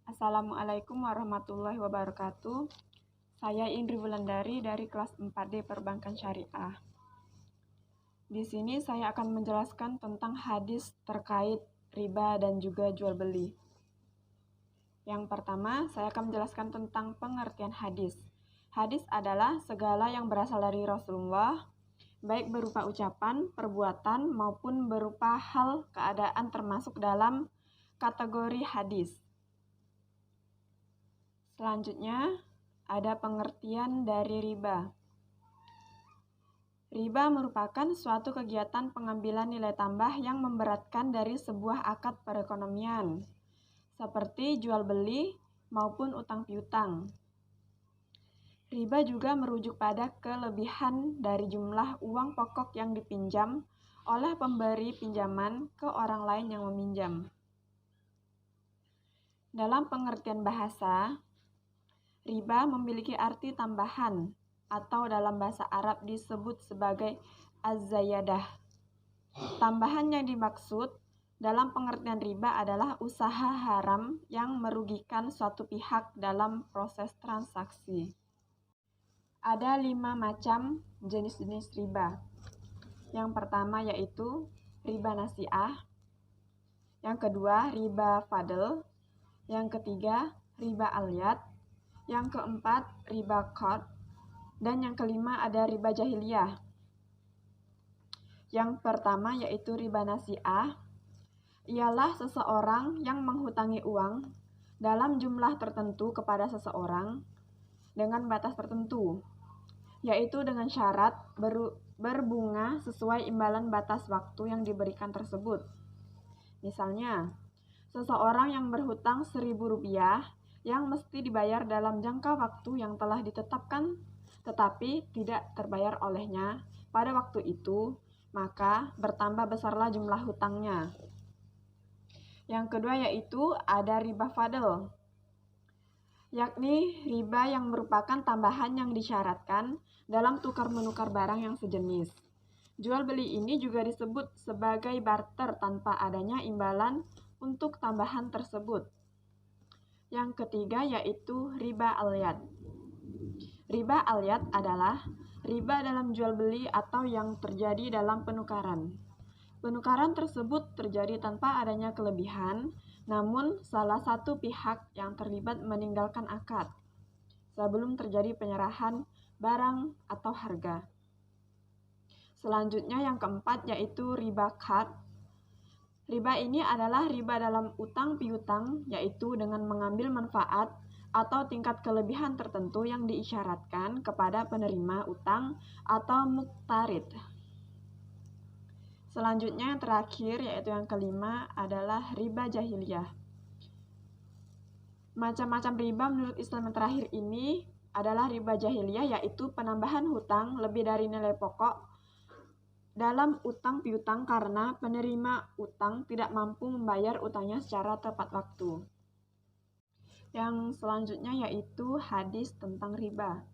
Assalamualaikum warahmatullahi wabarakatuh. Saya Indri Wulandari dari kelas 4D Perbankan Syariah. Di sini saya akan menjelaskan tentang hadis terkait riba dan juga jual beli. Yang pertama, saya akan menjelaskan tentang pengertian hadis. Hadis adalah segala yang berasal dari Rasulullah, baik berupa ucapan, perbuatan, maupun berupa hal keadaan termasuk dalam kategori hadis. Selanjutnya, ada pengertian dari riba. Riba merupakan suatu kegiatan pengambilan nilai tambah yang memberatkan dari sebuah akad perekonomian, seperti jual beli maupun utang piutang. Riba juga merujuk pada kelebihan dari jumlah uang pokok yang dipinjam oleh pemberi pinjaman ke orang lain yang meminjam. Dalam pengertian bahasa, riba memiliki arti tambahan atau dalam bahasa Arab disebut sebagai az-zayadah. Tambahan yang dimaksud dalam pengertian riba adalah usaha haram yang merugikan suatu pihak dalam proses transaksi. Ada 5 macam jenis-jenis riba. Yang pertama yaitu riba nasi'ah, yang kedua riba fadl, yang ketiga riba aliyat, yang keempat riba qard, dan yang kelima ada riba jahiliyah. Yang pertama yaitu riba nasi'ah, ialah seseorang yang menghutangi uang dalam jumlah tertentu kepada seseorang dengan batas tertentu, yaitu dengan syarat berbunga sesuai imbalan batas waktu yang diberikan tersebut. Misalnya, seseorang yang berhutang Rp1.000 yang mesti dibayar dalam jangka waktu yang telah ditetapkan tetapi tidak terbayar olehnya pada waktu itu, maka bertambah besarlah jumlah hutangnya. Yang kedua yaitu ada riba fadl, yakni riba yang merupakan tambahan yang disyaratkan dalam tukar-menukar barang yang sejenis. Jual beli ini juga disebut sebagai barter tanpa adanya imbalan untuk tambahan tersebut. Yang ketiga yaitu riba aliyat. Riba aliyat adalah riba dalam jual beli atau yang terjadi dalam penukaran. Penukaran tersebut terjadi tanpa adanya kelebihan, namun salah satu pihak yang terlibat meninggalkan akad sebelum terjadi penyerahan barang atau harga. Selanjutnya yang keempat yaitu riba qard. Riba ini adalah riba dalam utang piutang, yaitu dengan mengambil manfaat atau tingkat kelebihan tertentu yang diisyaratkan kepada penerima utang atau muqtarid. Selanjutnya yang terakhir yaitu yang kelima adalah riba jahiliyah. Macam-macam riba menurut Islam yang terakhir ini adalah riba jahiliyah, yaitu penambahan hutang lebih dari nilai pokok dalam utang piutang karena penerima utang tidak mampu membayar utangnya secara tepat waktu. Yang selanjutnya yaitu hadis tentang riba.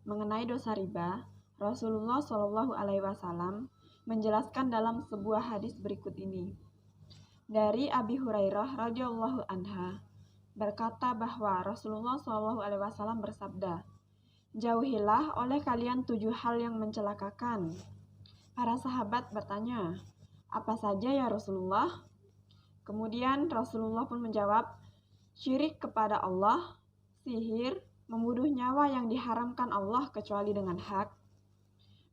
Mengenai dosa riba, Rasulullah SAW menjelaskan dalam sebuah hadis berikut ini. Dari Abi Hurairah radhiyallahu anha berkata bahwa Rasulullah SAW bersabda, "Jauhilah oleh kalian 7 hal yang mencelakakan." Para sahabat bertanya, "Apa saja ya Rasulullah?" Kemudian Rasulullah pun menjawab, "Syirik kepada Allah, sihir, membunuh nyawa yang diharamkan Allah kecuali dengan hak,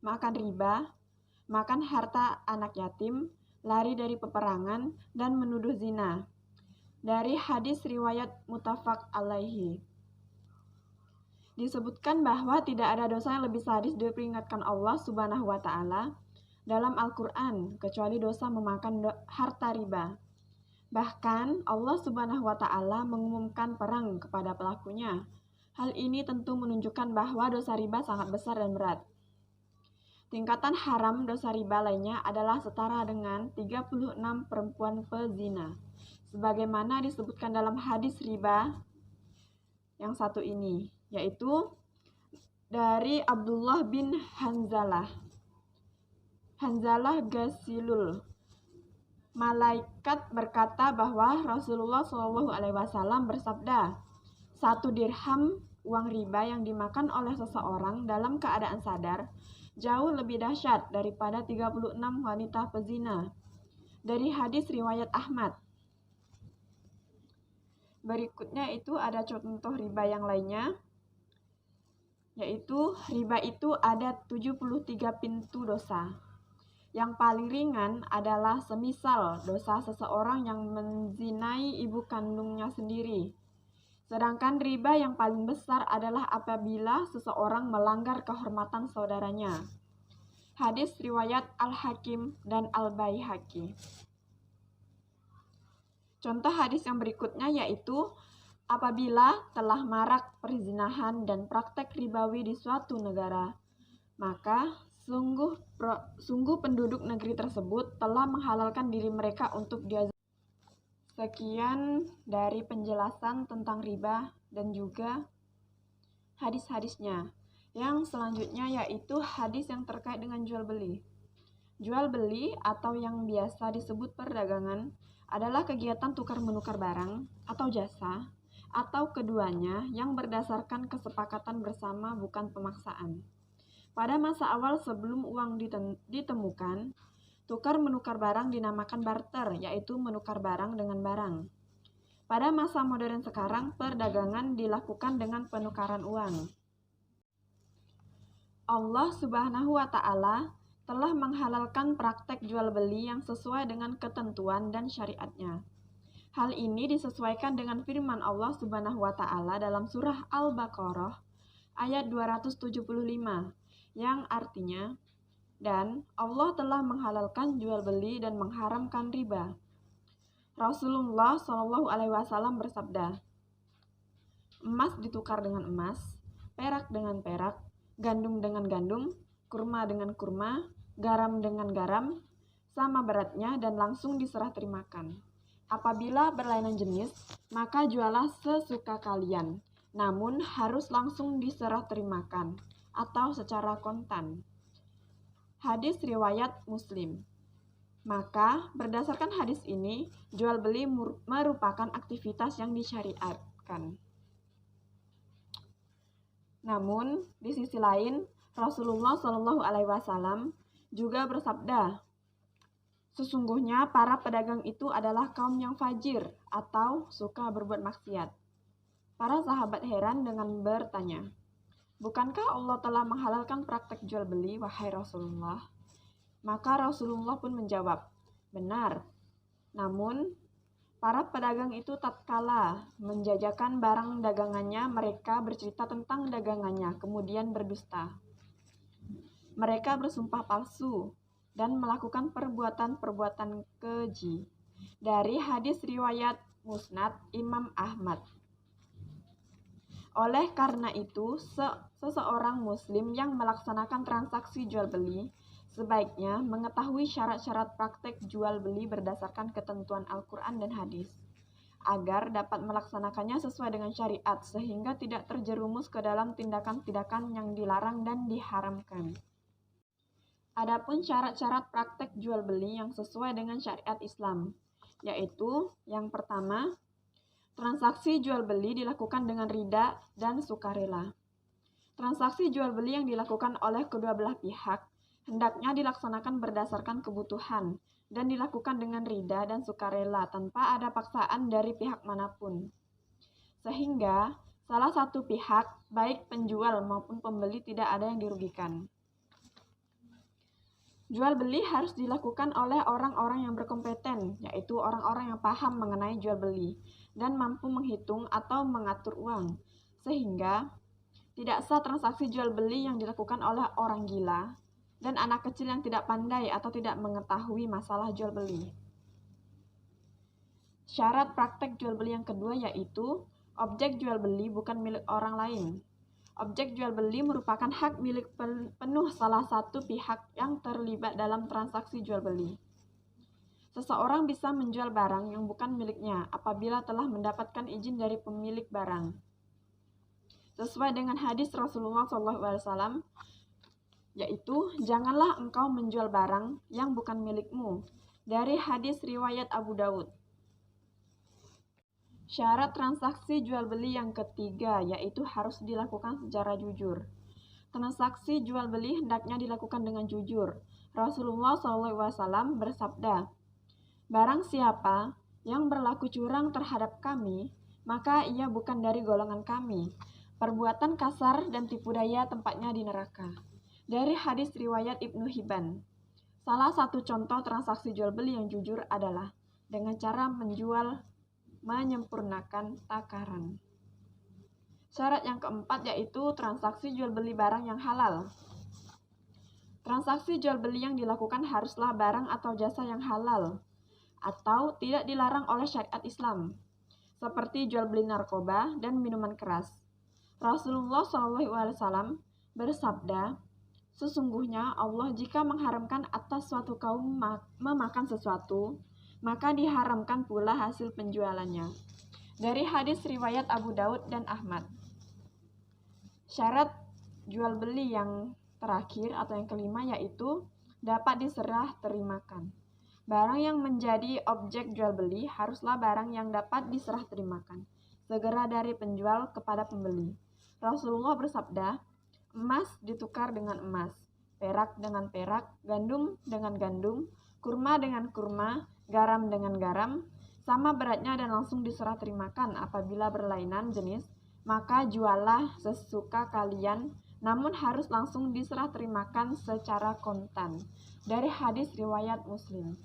makan riba, makan harta anak yatim, lari dari peperangan, dan menuduh zina." Dari hadis riwayat muttafaq alaihi, disebutkan bahwa tidak ada dosa yang lebih sadis diperingatkan Allah Subhanahu wa Ta'ala dalam Al-Quran kecuali dosa memakan harta riba. Bahkan Allah Subhanahu wa Ta'ala mengumumkan perang kepada pelakunya. Hal ini tentu menunjukkan bahwa dosa riba sangat besar dan berat. Tingkatan haram dosa riba lainnya adalah setara dengan 36 perempuan pezina, sebagaimana disebutkan dalam hadis riba yang satu ini, yaitu dari Abdullah bin Hanzalah Gasilul Malaikat berkata bahwa Rasulullah SAW bersabda, 1 dirham uang riba yang dimakan oleh seseorang dalam keadaan sadar jauh lebih dahsyat daripada 36 wanita pezina. Dari hadis riwayat Ahmad. Berikutnya itu ada contoh riba yang lainnya, yaitu riba itu ada 73 pintu dosa. Yang paling ringan adalah semisal dosa seseorang yang menzinai ibu kandungnya sendiri. Sedangkan riba yang paling besar adalah apabila seseorang melanggar kehormatan saudaranya. Hadis riwayat Al-Hakim dan Al-Baihaqi. Contoh hadis yang berikutnya yaitu apabila telah marak perzinahan dan praktek ribawi di suatu negara, maka sungguh penduduk negeri tersebut telah menghalalkan diri mereka untuk diazab. Sekian dari penjelasan tentang riba dan juga hadis-hadisnya. Yang selanjutnya yaitu hadis yang terkait dengan jual beli. Jual beli atau yang biasa disebut perdagangan adalah kegiatan tukar-menukar barang atau jasa atau keduanya yang berdasarkan kesepakatan bersama, bukan pemaksaan. Pada masa awal sebelum uang ditemukan, tukar-menukar barang dinamakan barter, yaitu menukar barang dengan barang. Pada masa modern sekarang, perdagangan dilakukan dengan penukaran uang. Allah Subhanahu wa Ta'ala telah menghalalkan praktek jual beli yang sesuai dengan ketentuan dan syariatnya. Hal ini disesuaikan dengan firman Allah Subhanahu wa Ta'ala dalam surah Al-Baqarah ayat 275 yang artinya, dan Allah telah menghalalkan jual beli dan mengharamkan riba. Rasulullah SAW bersabda, emas ditukar dengan emas, perak dengan perak, gandum dengan gandum, kurma dengan kurma, garam dengan garam, sama beratnya dan langsung diserah terimakan. Apabila berlainan jenis, maka jualah sesuka kalian, namun harus langsung diserah terimakan atau secara kontan. Hadis riwayat Muslim. Maka berdasarkan hadis ini, jual beli merupakan aktivitas yang disyariatkan. Namun, di sisi lain, Rasulullah SAW juga bersabda, sesungguhnya para pedagang itu adalah kaum yang fajir atau suka berbuat maksiat. Para sahabat heran dengan bertanya, bukankah Allah telah menghalalkan praktek jual beli, wahai Rasulullah? Maka Rasulullah pun menjawab, benar. Namun, para pedagang itu tatkala menjajakan barang dagangannya, mereka bercerita tentang dagangannya, kemudian berdusta. Mereka bersumpah palsu dan melakukan perbuatan-perbuatan keji. Dari hadis riwayat Musnad Imam Ahmad. Oleh karena itu, seseorang muslim yang melaksanakan transaksi jual beli sebaiknya mengetahui syarat-syarat praktek jual beli berdasarkan ketentuan Al-Quran dan hadis, agar dapat melaksanakannya sesuai dengan syariat sehingga tidak terjerumus ke dalam tindakan-tindakan yang dilarang dan diharamkan. Adapun syarat-syarat praktek jual beli yang sesuai dengan syariat Islam, yaitu yang pertama, transaksi jual beli dilakukan dengan rida dan sukarela. Transaksi jual beli yang dilakukan oleh kedua belah pihak hendaknya dilaksanakan berdasarkan kebutuhan dan dilakukan dengan rida dan sukarela tanpa ada paksaan dari pihak manapun. Sehingga salah satu pihak, baik penjual maupun pembeli, tidak ada yang dirugikan. Jual beli harus dilakukan oleh orang-orang yang berkompeten, yaitu orang-orang yang paham mengenai jual beli dan mampu menghitung atau mengatur uang, sehingga tidak sah transaksi jual beli yang dilakukan oleh orang gila dan anak kecil yang tidak pandai atau tidak mengetahui masalah jual beli. Syarat praktek jual beli yang kedua yaitu objek jual beli bukan milik orang lain. Objek jual beli merupakan hak milik penuh salah satu pihak yang terlibat dalam transaksi jual beli. Seseorang bisa menjual barang yang bukan miliknya apabila telah mendapatkan izin dari pemilik barang. Sesuai dengan hadis Rasulullah SAW, yaitu janganlah engkau menjual barang yang bukan milikmu, Dari hadis riwayat Abu Daud. Syarat transaksi jual beli yang ketiga yaitu harus dilakukan secara jujur. Transaksi jual beli hendaknya dilakukan dengan jujur. Rasulullah SAW bersabda, "Barang siapa yang berlaku curang terhadap kami, maka ia bukan dari golongan kami. Perbuatan kasar dan tipu daya tempatnya di neraka." Dari hadis riwayat Ibnu Hibban. Salah satu contoh transaksi jual beli yang jujur adalah dengan cara menjual menyempurnakan takaran. Syarat yang keempat yaitu transaksi jual beli barang yang halal. Transaksi jual beli yang dilakukan haruslah barang atau jasa yang halal atau tidak dilarang oleh syariat Islam, seperti jual beli narkoba dan minuman keras. Rasulullah SAW bersabda, "Sesungguhnya Allah jika mengharamkan atas suatu kaum memakan sesuatu, maka diharamkan pula hasil penjualannya." Dari hadis riwayat Abu Daud dan Ahmad. Syarat jual beli yang terakhir atau yang kelima yaitu dapat diserah terimakan. Barang yang menjadi objek jual beli haruslah barang yang dapat diserah terimakan segera dari penjual kepada pembeli. Rasulullah bersabda, "Emas ditukar dengan emas, perak dengan perak, gandum dengan gandum, kurma dengan kurma, garam dengan garam, sama beratnya dan langsung diserah terimakan. Apabila berlainan jenis, maka jualah sesuka kalian, namun harus langsung diserah terimakan secara kontan." Dari hadis riwayat Muslim.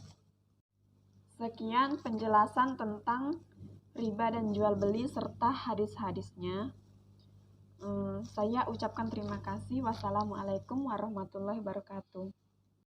Sekian penjelasan tentang riba dan jual beli serta hadis-hadisnya. Saya ucapkan terima kasih. Wassalamualaikum warahmatullahi wabarakatuh.